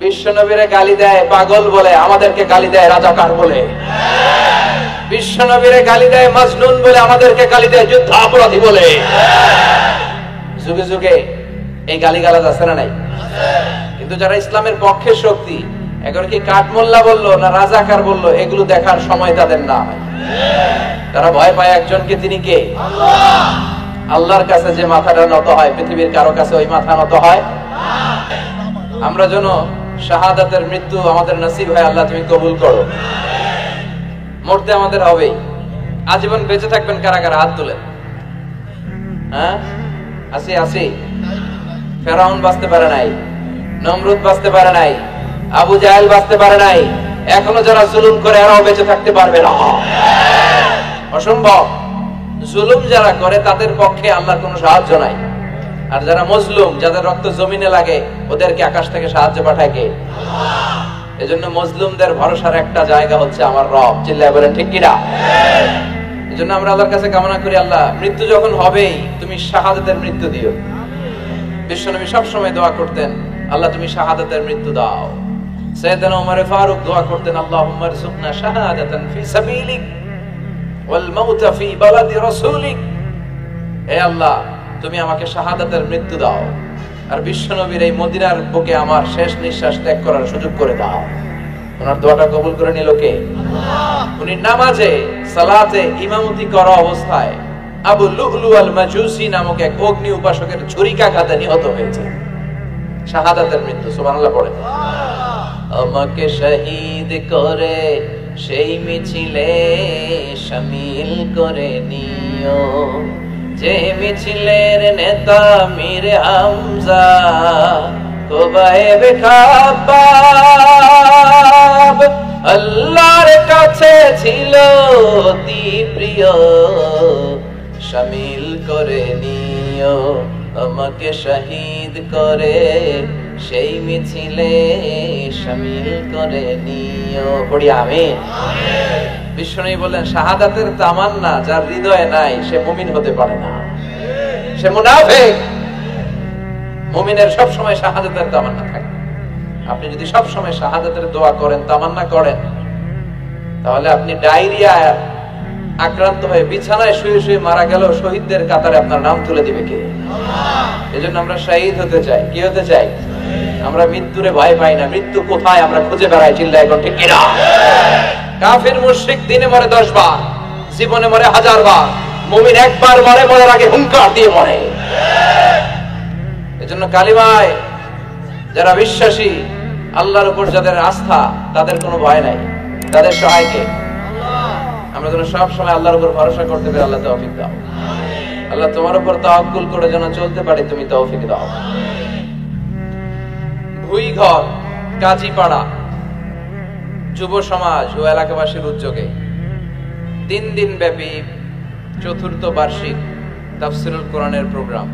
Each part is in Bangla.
বিশ্বনবীরে গালি দেয় পাগল বলে, আমাদেরকে গালি দেয় রাজাকার বলে। বিশ্বনবীরে গালি দেয় মাজনুন বলে, আমাদেরকে গালি দেয় যুদ্ধাপরাধী বলে। যুগে যুগে এই গালিগালাজ আছে না নাই? কিন্তু যারা ইসলামের পক্ষে শক্তি, এখন কি কাঠমোল্লা বললো না রাজাকার বললো, এগুলো দেখার সময় তাদের না হয়। তারা ভয় পায় একজনকে, তিনি কে? আল্লাহর কাছে যে মাথাটা নত হয়, পৃথিবীর কারো কাছে ওই মাথা নত হয়। আমরা যেন শাহাদাতের মৃত্যু আমাদের নসিব হয়, আল্লাহ তুমি কবুল করো। মরতে আমাদের হবেই। আজীবন বেঁচে থাকবেন কারা কারা? হাত তুলেন। হ্যাঁ, আসি। ফেরাউন বাঁচতে পারে নাই, নমরুদ বাঁচতে পারে নাই, আবু জাহেল বাঁচতে পারে নাই। এখনো যারা জুলুম করে এরাও বেঁচে থাকতে পারবে না, অসম্ভব। জুলুম যারা করে তাদের পক্ষে আল্লাহর কোনো সাহায্য নাই। আর যারা মজলুম, যাদের রক্ত জমিনে লাগে, ওদেরকে আকাশ থেকে সাহায্য পাঠায় কে? এজন্য মজলুমদের ভরসার একটা জায়গা হচ্ছে আমার রব। চিল্লায় বলেন ঠিক কিনা? এজন্য আমরা আল্লাহর কাছে কামনা করি, আল্লাহ মৃত্যু যখন হবেই তুমি শাহাদাতের মৃত্যু দিও। বিশ্বনবী সব সময় দোয়া করতেন, আল্লাহ তুমি শাহাদাতের মৃত্যু দাও। সাইয়েদনা ওমর ফারুক দোয়া করতেন, আল্লাহুম্মা রযুকনা শাহাদাতান ফি সাবিলিক ওয়াল মাউতা ফি বালাদি রাসূলিক। হে আল্লাহ, তুমি আমাকে শাহাদাতের মৃত্যু দাও, আর বিশ্বনবীর এই মদিনার বুকে আমার শেষ নিঃশ্বাস ত্যাগ করার সুযোগ করে দাও। ওনার দোয়াটা কবুল করে নিল কে? আল্লাহ। উনি নামাজে সালাতে ইমামতি করা অবস্থায় আবু লুলু আল মাজুসি নামক এক অগ্নি উপাসকের ছুরিকাঘাতে নিহত হয়েছে। শাহাদাতের মৃত্যু। সুবহানাল্লাহ পড়ে। আমাকে শহীদ করে সেই মিছিলে শামিল করে নিও, যে মিছিলের নেতা মীর হামজা কোবায়েব খাব্বাব। আল্লাহর কাছে ছিল অতি প্রিয়, শামিল করে নিও আমাকে শহীদ করে সেই মিছিলে শামিল করে নিও। পড়ি আমিন। বিশ্বনবী বললেন, শাহাদাতের তামান্না যার হৃদয়ে নাই সে মুমিন হতে পারে না, সে মুনাফিক। মুমিনের সব সময় শাহাদাতের তামান্না থাকে। আপনি যদি সব সময় শাহাদাতের দোয়া করেন, তামান্না করেন, তাহলে আপনি ডায়রিয়া আক্রান্ত হয়ে বিছানায় শুয়ে শুয়ে মারা গেল, শহীদদের কাতারে আপনার নাম তুলে দিবে কে? আল্লাহ। এজন্য আমরা শহীদ হতে চাই। কি হতে চাই? আমরা মৃত্যুরে ভয় পাই না। মৃত্যু কোথায় আমরা খুঁজে বেড়াই। চিল্লায় এখন ঠিক কিনা? কাফির মুশরিক দিনে মরে 10 বার, জীবনে মরে 1000 বার। মুমিন একবার মরে, মরার আগে হুঙ্কার দিয়ে মরে। এজন্য কালিমায় যারা বিশ্বাসী, আল্লাহর উপর যাদের আস্থা, তাদের কোনো ভয় নাই, তাদের সহায় কে? আমরা যেন সব সময় আল্লাহর উপর ভরসা করতে পারি। আল্লাহ তৌফিক দাও। আল্লাহ তোমার উপর তাওয়াক্কুল করে যেন চলতে পারি, তুমি তৌফিক দাও। ভুইঘর, কাজীপাড়া যুব সমাজ ও এলাকাবাসীর উদ্যোগে 3 দিন ব্যাপী 4th বার্ষিক তাফসীরুল কোরআনের প্রোগ্রাম।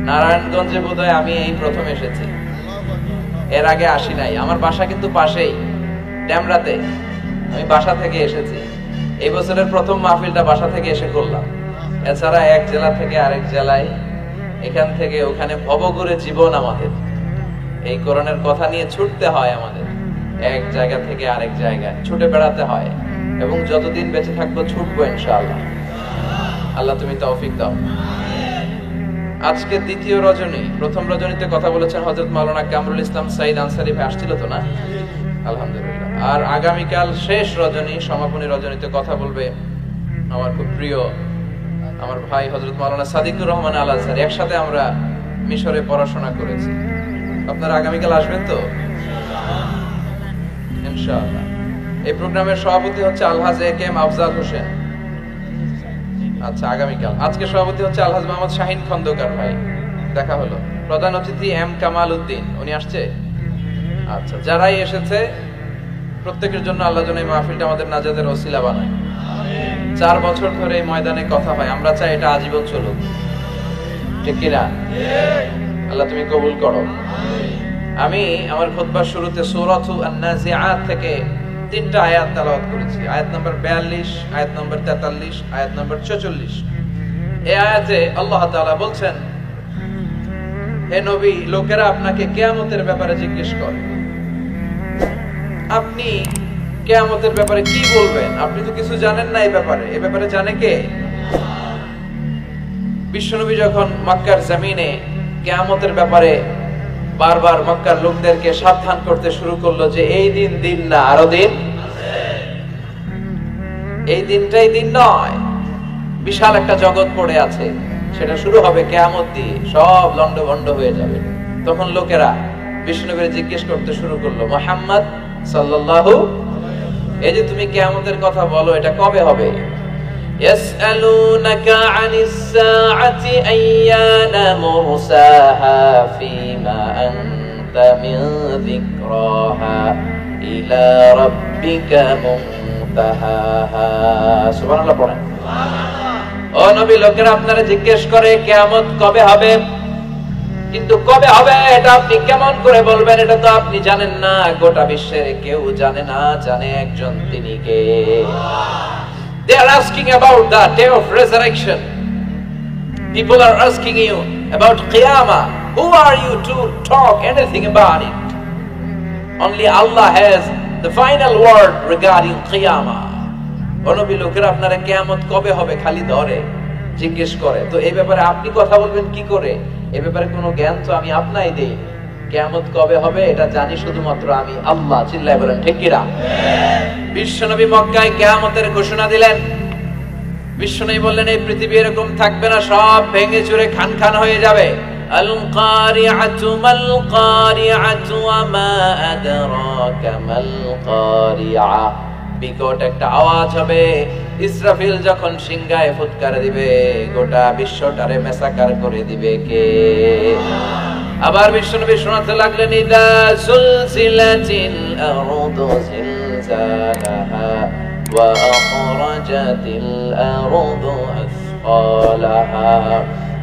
নারায়ণগঞ্জে বোধহয় আমি এই প্রথম এসেছি, এর আগে আসি নাই। আমার বাসা কিন্তু পাশেই, ড্যামরাতে। আমি বাসা থেকে এসেছি। এই বছরের প্রথম মাহফিলটা বাসা থেকে এসে করলাম। এছাড়া এক জেলা থেকে আরেক জেলায়, এখান থেকে ওখানে ভবঘুরে জীবন আমাদের। এই কোরআনের কথা নিয়ে ছুটতে হয় আমাদের, এক জায়গা থেকে আরেক জায়গায় ছুটে বেড়াতে হয়, এবং যতদিন বেঁচে থাকবো ছুটবো ইনশাআল্লাহ। আল্লাহ তুমি তৌফিক দাও। আজকে দ্বিতীয় রজনী। প্রথম রজনীতে কথা বলেছেন হযরত মাওলানা কামরুল ইসলাম সাইদ আনসারী ভাই। আসছিল তো না? আলহামদুলিল্লাহ। আর আগামীকাল শেষ রজনী, সমাপনী রজনীতে কথা বলবে আমার খুব প্রিয় আমার ভাই হযরত মাওলানা সাদিকুর রহমান আল আজহারী। একসাথে আমরা মিশরে পড়াশোনা করেছি। আপনারা আগামীকাল আসবেন তো? ইনশাআল্লাহ। এই প্রোগ্রামের সভাপতি হচ্ছে আলহাজ একেএম আফজাল হোসেন। আচ্ছা, আগামীকাল। আজকে সভাপতি হচ্ছে আলহাজ মোহাম্মদ শাহিন খন্দকার ভাই, দেখা হলো। প্রধান অতিথি এম কামাল উদ্দিন, উনি আসছে? আচ্ছা, যারাই এসেছে প্রত্যেকের জন্য আল্লাহ যেন এই মাহফিলটা আমাদের নাজাতের ওসিলা বানায়। 4 বছর ধরে এই ময়দানে কথা হয়, আমরা চাই এটা আজীবন চলুক। ঠিক কিনা? আল্লাহ তুমি কবুল করো। আমি আমার খুতবার শুরুতে সূরাতু আন-নাজিআত থেকে 3টা আয়াত তেলাওয়াত করেছি। আয়াত নম্বর 42, আয়াত নম্বর 43, আয়াত নম্বর 44। এই আয়াতে আল্লাহ তাআলা বলছেন, হে নবী, লোকেরা আপনাকে কিয়ামতের ব্যাপারে জিজ্ঞেস করে। আপনি কিয়ামতের ব্যাপারে কি বলবেন? আপনি তো কিছু জানেন না এই ব্যাপারে জানে কে? বিশ্বনবী যখন মক্কার জমিনে কিয়ামতের ব্যাপারে বারবার মক্কার লোকদেরকে সাবধান করতে শুরু করলো যে এই দিন না, আরো দিন আছে, এই দিনটাই দিন নয়, বিশাল একটা জগৎ পড়ে আছে, সেটা শুরু হবে কিয়ামত দিয়ে, সব লন্ডভন্ড হয়ে যাবে। তখন লোকেরা বিশ্বনবীকে জিজ্ঞেস করতে শুরু করলো, মুহাম্মদ সাল্লাল্লাহু, এই যে তুমি কিয়ামতের কথা বলো, এটা কবে হবে? يسألونك عن الساعة أيان مرساها فيما أنت من ذكراها إلى ربك منتهاها سبحان الله পড়েন। ও নবী, লোকেরা আপনারা জিজ্ঞেস করে কিয়ামত কবে হবে, কিন্তু কবে হবে এটা আপনি কেমন করে বলবেন? এটা তো আপনি জানেন না, গোটা বিশ্বের কেউ জানে না, জানে একজন, তিনি কে? They are asking about the day of resurrection. People are asking you about Qiyamah. Who are you to talk anything about it? Only Allah has the final word regarding Qiyamah. অনবী, লোকেরা আপনারা কিয়ামত কবে হবে খালি ধরে জিজ্ঞেস করে, তো এই ব্যাপারে আপনি কথা বলবেন কি করে? এই ব্যাপারে কোনো জ্ঞান তো আমি আপনাই দেই। কিয়ামত কবে হবে এটা জানি শুধুমাত্র আমি আল্লাহ। চিল্লায় বলেন ঠিক কিনা? বিশ্বনবী মক্কায় কিয়ামতের ঘোষণা দিলেন। বিশ্বনবী বললেন এই পৃথিবী এরকম থাকবে না, সব ভেঙে চুরে খান হয়ে যাবে। আল কারিআতু মাল কারিআতু ওয়া মা আদরাকা মাল কারিআ। বিকট একটা আওয়াজ হবে, ইসরাফিল যখন সিংহায় ফুৎকার দিবে, গোটা বিশ্বটারে মেসাকার করে দিবে কে? আবার বিশ্বনবী শোনাতে লাগলেন, ইদা সুলসিলাতিল আরদু জিলজালাহা ওয়া আখরাজাতিল আরদু আসকালাহা।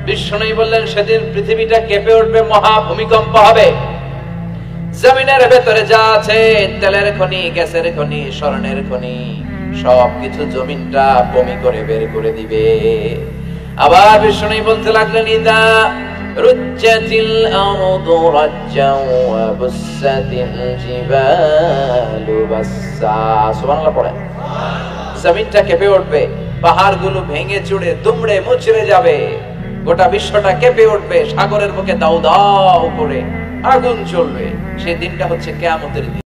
বিশ্বনবী বললেন সেদিন পৃথিবীটা কেঁপে উঠবে, মহা ভূমিকম্প হবে। জমিনের ভেতরে যা আছে, তেলের খনি, গ্যাসের খনি, স্বর্ণের খনি, সবকিছু জমিনটা বমি করে বের করে দিবে। আবার বিশ্বনবী বলতে লাগলেন, ইদা রুজ্জাতিল আরদু রাজ্জাও ওয়া বুসাতিল জিবালু বাসসা। সুবহানাল্লাহ পড়েন। জমিনটা কেঁপে উঠবে, পাহাড়গুলো ভেঙে চুরে দুমড়ে মুচড়ে যাবে, গোটা বিশ্বটা কেঁপে উঠবে, সাগরের বুকে দাউ দাউ করে আগুন জ্বলবে। সেই দিনটা হচ্ছে কিয়ামতের দিন।